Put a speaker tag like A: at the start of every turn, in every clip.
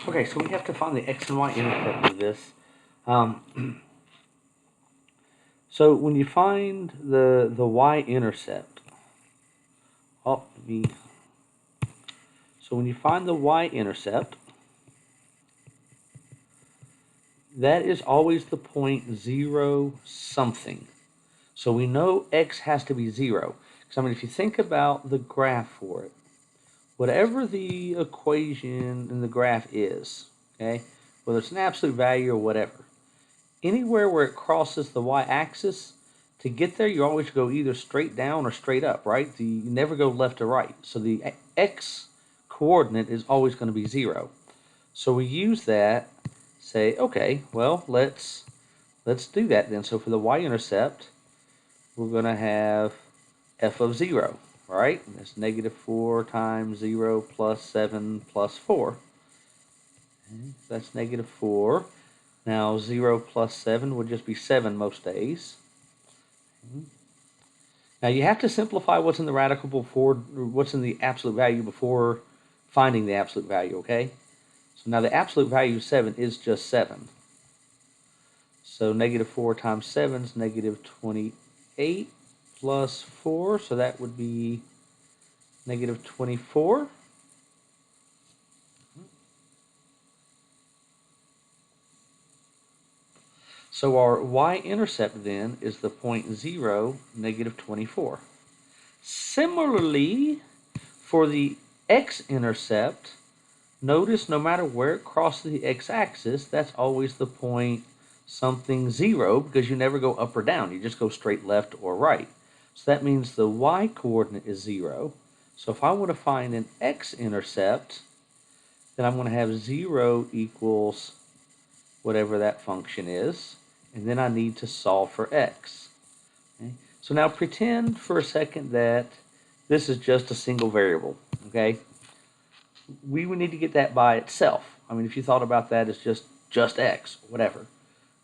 A: Okay, so we have to find the x and y intercept of this. Um, so when you find the y-intercept, oh, so when you find the y-intercept, that is always the point 0 something. So we know x has to be 0. Because I mean, if you think about the graph for it, whatever the equation in the graph is, okay, whether it's an absolute value or whatever, anywhere where it crosses the y-axis, to get there, you always go either straight down or straight up, right? You never go left or right. So the x coordinate is always going to be 0. So we use that, say, okay, well, let's do that then. So for the y-intercept, we're going to have f of 0, right? And that's negative 4 times 0 plus 7 plus 4. Okay, so that's negative 4. Now 0 plus 7 would just be 7 most days. Okay. Now you have to simplify what's in the radical before, what's in the absolute value before finding the absolute value, okay? So now the absolute value of 7 is just 7. So negative 4 times 7 is negative 28 plus 4, so that would be negative 24. So our y-intercept then is the point 0, negative 24. Similarly, for the x-intercept, notice no matter where it crosses the x-axis, that's always the point something 0 because you never go up or down. You just go straight left or right. So that means the y-coordinate is 0. So if I want to find an x-intercept, then I'm going to have 0 equals whatever that function is. And then I need to solve for x. Okay? So now pretend for a second that this is just a single variable. Okay? We would need to get that by itself. I mean, if you thought about that as just x, whatever.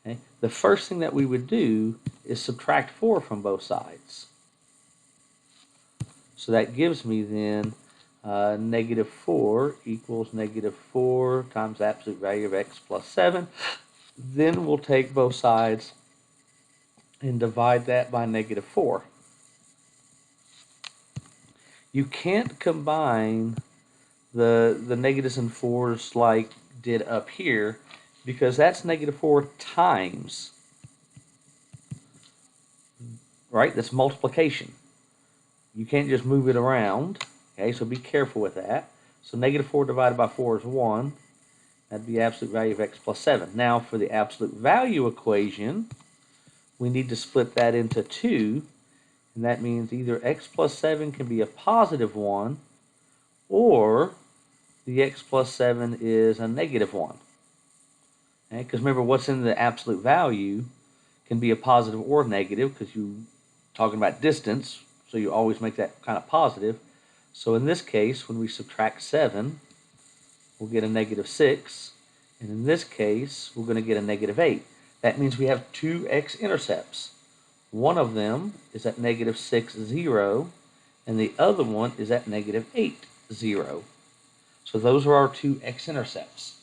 A: Okay? The first thing that we would do is subtract 4 from both sides. So that gives me then negative 4 equals negative 4 times the absolute value of x plus 7. Then we'll take both sides and divide that by negative 4. You can't combine the negatives and 4s like did up here because that's negative 4 times, right? That's multiplication. You can't just move it around, okay? So be careful with that. So negative 4 divided by 4 is 1. That'd be absolute value of x plus 7. Now for the absolute value equation, we need to split that into 2. And that means either x plus 7 can be a positive 1 or the x plus 7 is a negative 1. Okay? Because remember, what's in the absolute value can be a positive or negative because you're talking about distance, so you always make that kind of positive. So in this case, when we subtract 7, we'll get a negative 6. And in this case, we're going to get a negative 8. That means we have two x-intercepts. One of them is at negative 6, 0, and the other one is at negative 8, 0. So those are our two x-intercepts.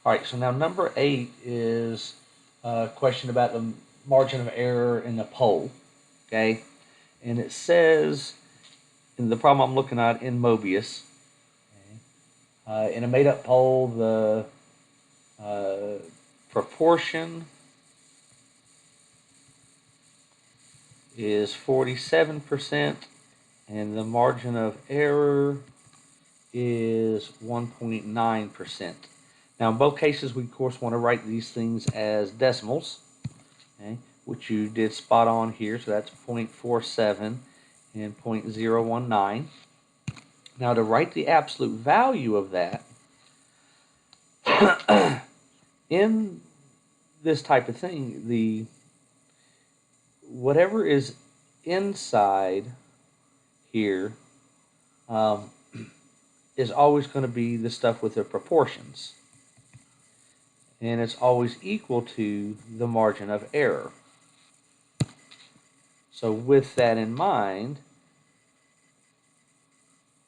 A: All right, so now number 8 is a question about the margin of error in the pole, okay? And it says, in the problem I'm looking at in Mobius, in a made-up pole, the proportion is 47%, and the margin of error is 1.9%. Now, in both cases, we, of course, want to write these things as decimals, okay, which you did spot on here, so that's 0.47 and 0.019. Now, to write the absolute value of that, in this type of thing, the whatever is inside here is always going to be the stuff with the proportions. And it's always equal to the margin of error. So with that in mind,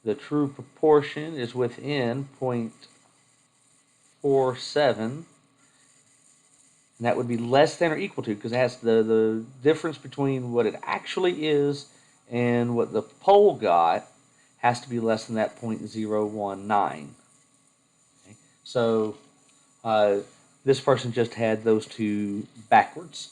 A: the true proportion is within 0.47, and that would be less than or equal to, because it has the difference between what it actually is and what the poll got has to be less than that 0.019. Okay? So this person just had those two backwards.